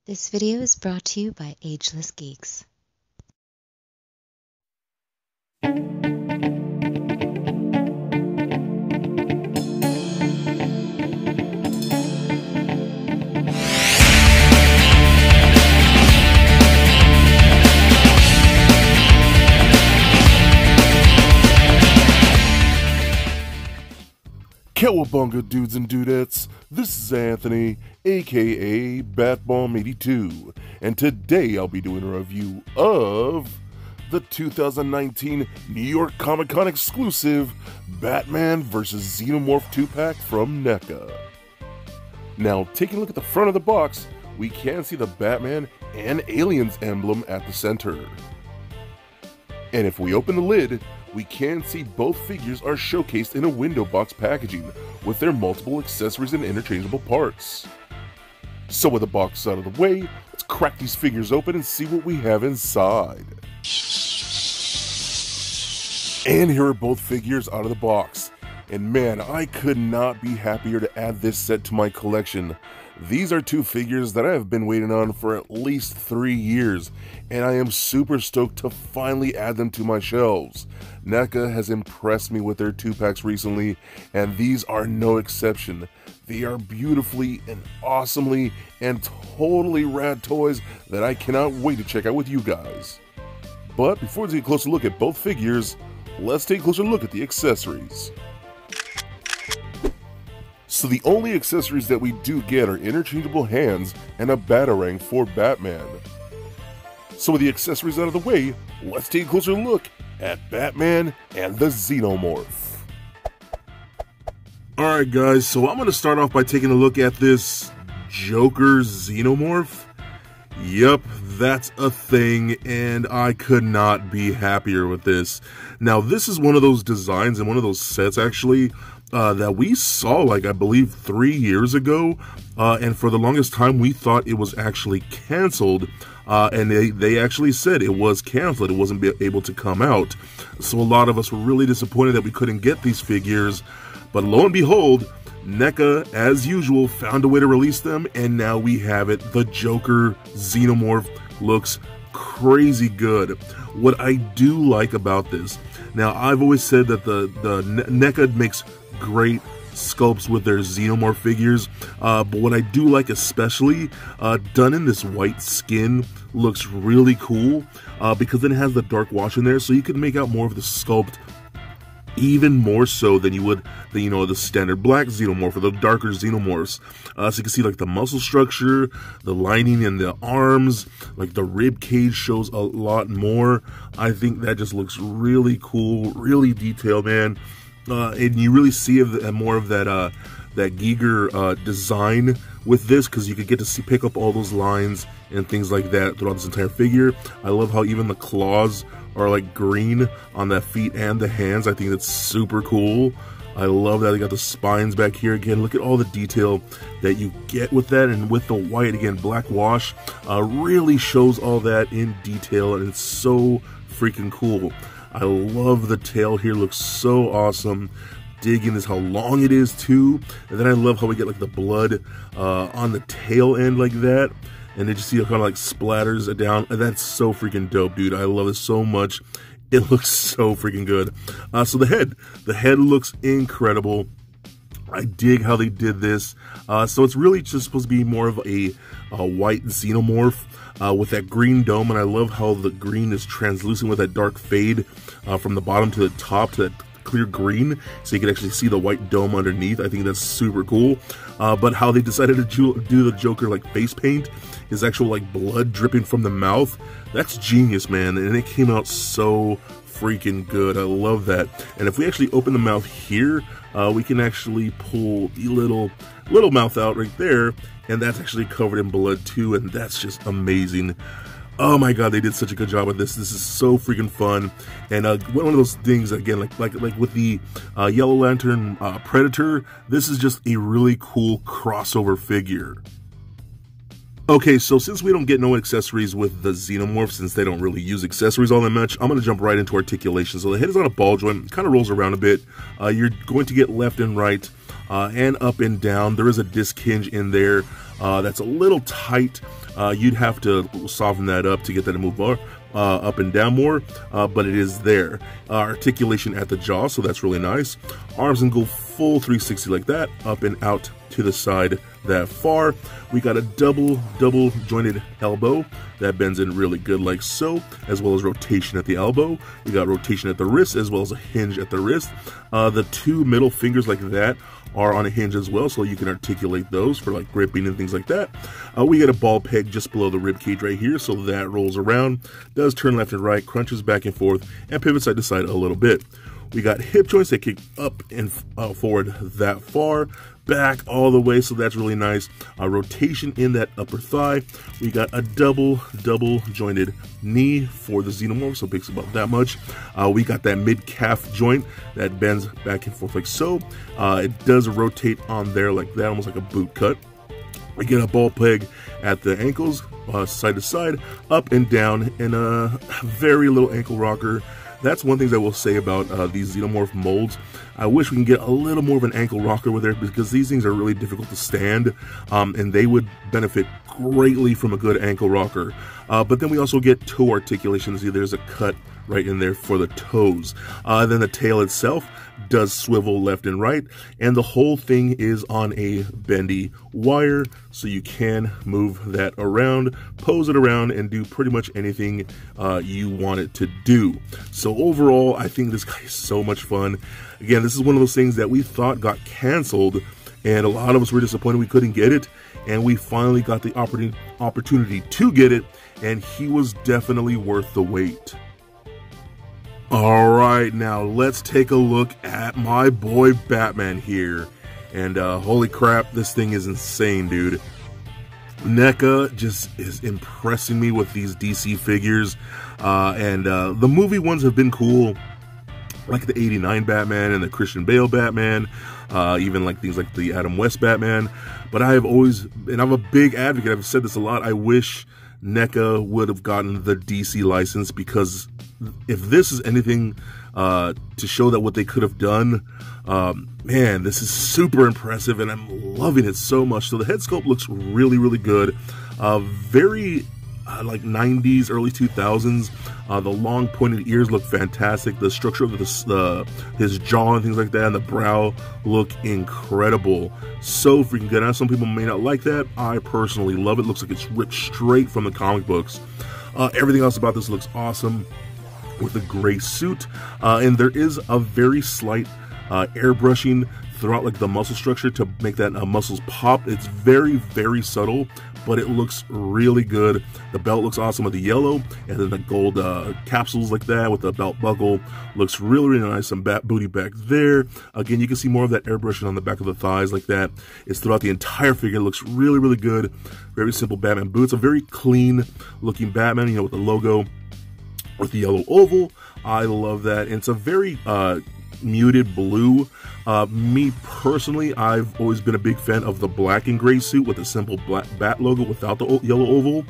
This video is brought to you by Ageless Geeks. Cowabunga dudes and dudettes, this is Anthony, aka Batbomb82, and today I'll be doing a review of the 2019 New York Comic Con exclusive Batman vs. Xenomorph 2-pack from Neca. Now, taking a look at the front of the box, we can see the Batman and Aliens emblem at the center. And if we open the lid, we can see both figures are showcased in a window box packaging with their multiple accessories and interchangeable parts. So with the box out of the way, let's crack these figures open and see what we have inside. And here are both figures out of the box. And man, I could not be happier to add this set to my collection. These are two figures that I have been waiting on for at least 3 years, and I am super stoked to finally add them to my shelves. Neca has impressed me with their 2-packs recently, and these are no exception. They are beautifully and awesomely and totally rad toys that I cannot wait to check out with you guys. But before we take a closer look at both figures, let's take a closer look at the accessories. So the only accessories that we do get are interchangeable hands and a Batarang for Batman. So with the accessories out of the way, let's take a closer look at Batman and the Xenomorph. Alright guys, so I'm going to start off by taking a look at this Joker Xenomorph. Yep, that's a thing, and I could not be happier with this. Now this is one of those designs and one of those sets actually that we saw, like, I believe 3 years ago, and for the longest time we thought it was actually canceled, and they actually said it was canceled, it wasn't able to come out. So a lot of us were really disappointed that we couldn't get these figures, but lo and behold, Neca, as usual, found a way to release them, and now we have it. The Joker Xenomorph looks crazy good. What I do like about this, now I've always said that the Neca makes great sculpts with their Xenomorph figures, but what I do like especially, done in this white skin, looks really cool, because then it has the dark wash in there, so you can make out more of the sculpt even more so than you would the standard black Xenomorph or the darker Xenomorphs. So you can see like the muscle structure, the lining in the arms, like the rib cage shows a lot more. I think that just looks really cool, really detailed, man. And you really see more of that Giger design with this, because you could get to pick up all those lines and things like that throughout this entire figure. I love how even the claws are like green on the feet and the hands. I think that's super cool. I love that they got the spines back here again. Look at all the detail that you get with that, and with the white again, black wash really shows all that in detail, and it's so freaking cool. I love the tail here, looks so awesome. Digging is how long it is too, and then I love how we get like the blood on the tail end like that, and then you see it kind of like splatters it down, and that's so freaking dope, dude. I love it so much. It looks so freaking good. So the head looks incredible. I dig how they did this. So it's really just supposed to be more of a white Xenomorph with that green dome, and I love how the green is translucent with that dark fade from the bottom to the top to that clear green, so you can actually see the white dome underneath. I think that's super cool. But how they decided to do the Joker like face paint, his actual like blood dripping from the mouth, that's genius, man, and it came out so freaking good. I love that. And if we actually open the mouth here, we can actually pull the little mouth out right there, and that's actually covered in blood too, and that's just amazing. Oh my god, they did such a good job with this. This is so freaking fun. And one of those things, again, like with the Yellow Lantern Predator, this is just a really cool crossover figure. Okay, so since we don't get no accessories with the Xenomorph, since they don't really use accessories all that much, I'm going to jump right into articulation. So the head is on a ball joint, kind of rolls around a bit. You're going to get left and right and up and down. There is a disc hinge in there that's a little tight, You'd have to soften that up to get that to move up and down more, but it is there. Articulation at the jaw, so that's really nice. Arms can go full 360 like that, up and out to the side that far. We got a double jointed elbow that bends in really good like so, as well as rotation at the elbow. We got rotation at the wrist as well as a hinge at the wrist. The two middle fingers like that are on a hinge as well, so you can articulate those for like gripping and things like that. We get a ball peg just below the rib cage right here, so that rolls around, does turn left and right, crunches back and forth, and pivots side to side a little bit. We got hip joints that kick up and forward that far, back all the way, so that's really nice. Rotation in that upper thigh. We got a double jointed knee for the Xenomorph, so it picks about that much. We got that mid calf joint that bends back and forth like so. It does rotate on there like that, almost like a boot cut. We get a ball peg at the ankles, side to side, up and down, and a very little ankle rocker. That's one thing I will say about these Xenomorph molds. I wish we can get a little more of an ankle rocker with it, because these things are really difficult to stand, and they would benefit greatly from a good ankle rocker. But then we also get toe articulations. See, there's a cut right in there for the toes. Then the tail itself does swivel left and right, and the whole thing is on a bendy wire, so you can move that around, pose it around, and do pretty much anything you want it to do. So overall, I think this guy is so much fun. Again, this is one of those things that we thought got canceled, and a lot of us were disappointed we couldn't get it, and we finally got the opportunity to get it, and he was definitely worth the wait. Alright, now let's take a look at my boy Batman here. And holy crap, this thing is insane, dude. Neca just is impressing me with these DC figures. The movie ones have been cool, like the 89 Batman and the Christian Bale Batman, even like things like the Adam West Batman. But I have always, and I'm a big advocate, I've said this a lot, I wish Neca would have gotten the DC license, because if this is anything to show that what they could have done, man, this is super impressive, and I'm loving it so much. So the head sculpt looks really good, very like 90s, early 2000s. The long pointed ears look fantastic. The structure of his jaw and things like that, and the brow look incredible. So freaking good. Now, some people may not like that. I personally love it. Looks like it's ripped straight from the comic books. Everything else about this looks awesome, with a gray suit, and there is a very slight airbrushing throughout like the muscle structure to make that muscles pop. It's very subtle, but it looks really good. The belt looks awesome with the yellow, and then the gold capsules like that with the belt buckle looks really nice. Some booty back there. Again, you can see more of that airbrushing on the back of the thighs like that. It's throughout the entire figure. It looks really good. Very simple Batman boots. A very clean looking Batman, you know, with the logo, with the yellow oval. I love that. And it's a very muted blue. Me personally, I've always been a big fan of the black and gray suit with a simple black bat logo without the yellow oval,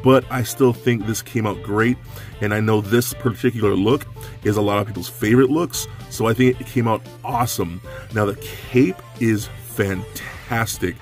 but I still think this came out great, and I know this particular look is a lot of people's favorite looks, so I think it came out awesome. Now the cape is fantastic.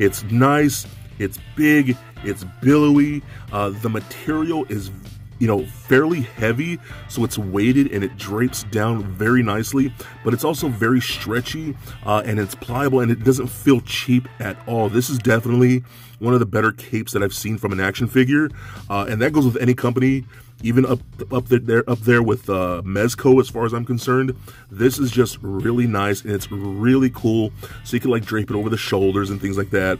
It's nice, it's big, it's billowy. The material is, you know, fairly heavy, so it's weighted and it drapes down very nicely, but it's also very stretchy, and it's pliable, and it doesn't feel cheap at all. This is definitely one of the better capes that I've seen from an action figure, and that goes with any company, even up there with Mezco, as far as I'm concerned. This is just really nice, and it's really cool, so you can like drape it over the shoulders and things like that,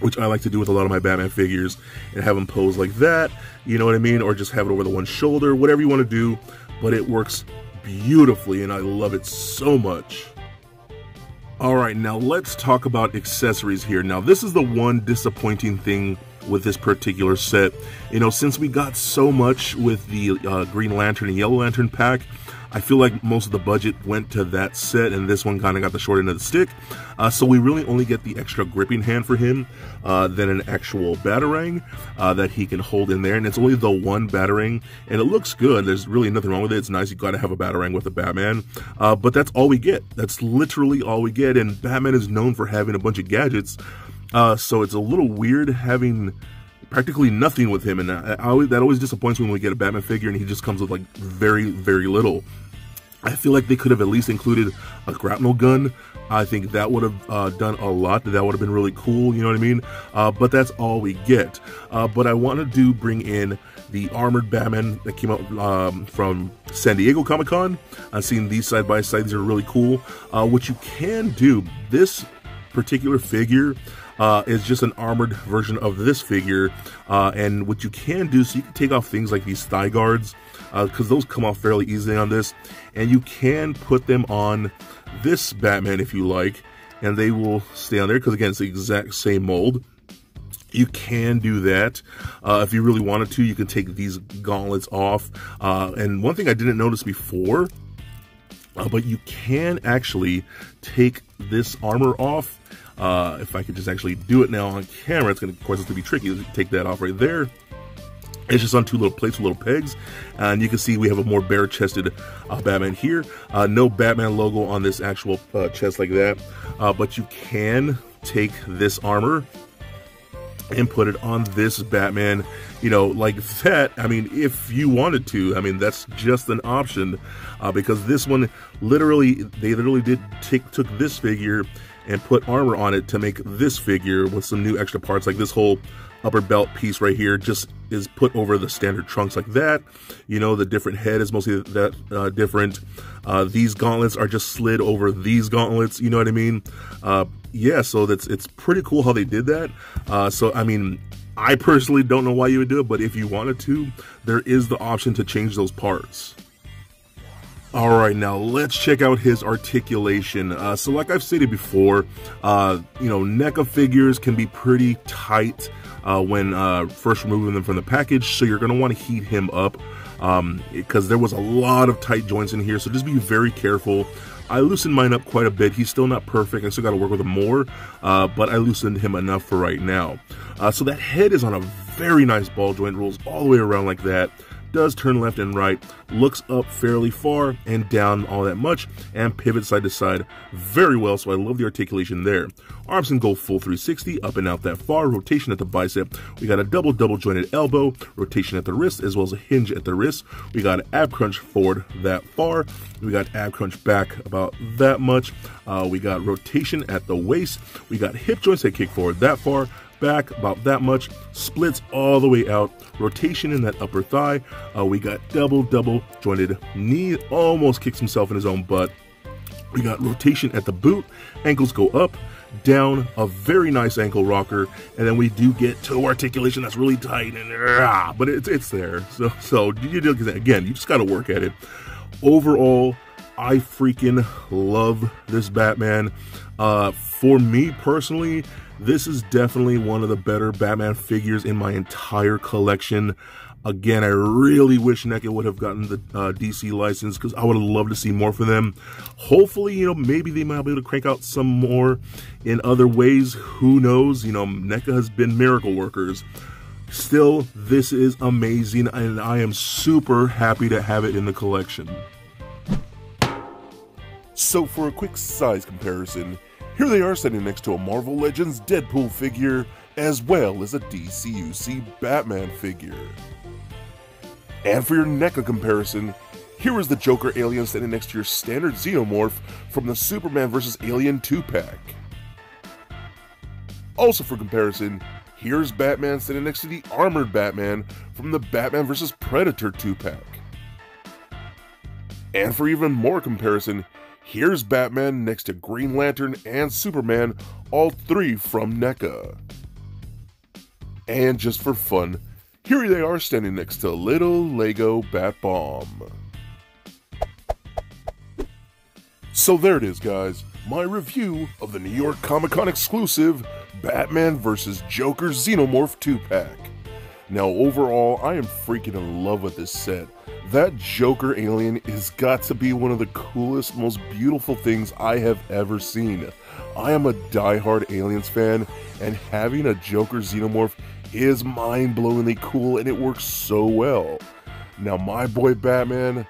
which I like to do with a lot of my Batman figures, and have them pose like that, you know what I mean? Or just have it over the one shoulder, whatever you want to do, but it works beautifully, and I love it so much. Alright, now let's talk about accessories here. Now, this is the one disappointing thing with this particular set. You know, since we got so much with the Green Lantern and Yellow Lantern pack, I feel like most of the budget went to that set, and this one kind of got the short end of the stick. So we really only get the extra gripping hand for him, than an actual Batarang that he can hold in there. And it's only the one Batarang, and it looks good. There's really nothing wrong with it. It's nice. You got to have a Batarang with a Batman. But that's all we get. That's literally all we get. And Batman is known for having a bunch of gadgets. So it's a little weird having practically nothing with him, and that always disappoints me when we get a Batman figure and he just comes with like very, very little. I feel like they could have at least included a grapnel gun. I think that would have done a lot. That would have been really cool, you know what I mean? But that's all we get. But I wanted to bring in the armored Batman that came out from San Diego Comic-Con. I've seen these side by side. These are really cool. What you can do, this particular figure is just an armored version of this figure. And what you can do, so you can take off things like these thigh guards, because those come off fairly easily on this, and you can put them on this Batman if you like, and they will stay on there, because again, it's the exact same mold. You can do that. If you really wanted to, you can take these gauntlets off. And one thing I didn't notice before, but you can actually take this armor off. If I could just actually do it now on camera, it's going to, of course, it's going to be tricky to take that off right there. It's just on two little plates with little pegs, and you can see we have a more bare-chested Batman here. No Batman logo on this actual chest like that, but you can take this armor and put it on this Batman, you know, like that. I mean, if you wanted to, I mean, that's just an option, because this one, they literally took this figure and put armor on it to make this figure with some new extra parts, like this whole upper belt piece right here just is put over the standard trunks like that. You know, the different head is mostly that different. These gauntlets are just slid over these gauntlets, you know what I mean? Yeah, so it's pretty cool how they did that. So, I mean, I personally don't know why you would do it, but if you wanted to, there is the option to change those parts. Alright, now let's check out his articulation. So like I've stated before, you know, NECA figures can be pretty tight when first removing them from the package, so you're going to want to heat him up, because there was a lot of tight joints in here, so just be very careful. I loosened mine up quite a bit. He's still not perfect. I still got to work with him more, but I loosened him enough for right now. So that head is on a very nice ball joint, rolls all the way around like that. Does turn left and right, looks up fairly far and down all that much, and pivots side to side very well, so I love the articulation there. Arms can go full 360, up and out that far, rotation at the bicep. We got a double jointed elbow, rotation at the wrist, as well as a hinge at the wrist. We got an ab crunch forward that far. We got ab crunch back about that much. We got rotation at the waist. We got hip joints that kick forward that far, back about that much, splits all the way out, rotation in that upper thigh. We got double jointed knee, almost kicks himself in his own butt. We got rotation at the boot, ankles go up, down, a very nice ankle rocker, and then we do get toe articulation that's really tight, and but it's there. So again, you just got to work at it. Overall, I freaking love this Batman. For me personally, this is definitely one of the better Batman figures in my entire collection. Again, I really wish NECA would have gotten the DC license, because I would have loved to see more for them. Hopefully, you know, maybe they might be able to crank out some more in other ways. Who knows? You know, NECA has been miracle workers. Still, this is amazing, and I am super happy to have it in the collection. So for a quick size comparison, here they are standing next to a Marvel Legends Deadpool figure, as well as a DCUC Batman figure. And for your NECA comparison, here is the Joker alien standing next to your standard Xenomorph from the Superman vs. Alien 2-pack. Also for comparison, here's Batman standing next to the armored Batman from the Batman vs. Predator 2-pack. And for even more comparison, here's Batman next to Green Lantern and Superman, all three from NECA. And just for fun, here they are standing next to little Lego Bat Bomb. So there it is, guys, my review of the New York Comic Con exclusive Batman vs. Joker Xenomorph 2-pack. Now overall, I am freaking in love with this set. That Joker alien has got to be one of the coolest, most beautiful things I have ever seen. I am a die-hard Aliens fan, and having a Joker Xenomorph is mind-blowingly cool, and it works so well. Now my boy Batman,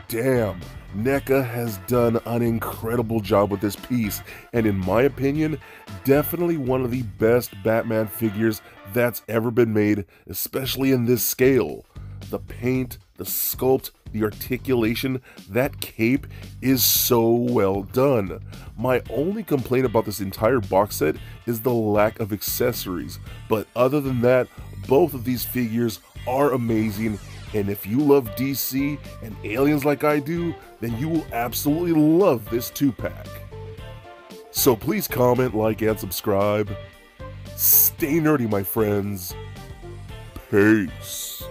damn, Neca has done an incredible job with this piece, and in my opinion, definitely one of the best Batman figures that's ever been made, especially in this scale. The paint, the sculpt, the articulation, that cape is so well done. My only complaint about this entire box set is the lack of accessories, but other than that, both of these figures are amazing, and if you love DC and aliens like I do, then you will absolutely love this 2-pack. So please comment, like, and subscribe. Stay nerdy, my friends. Peace.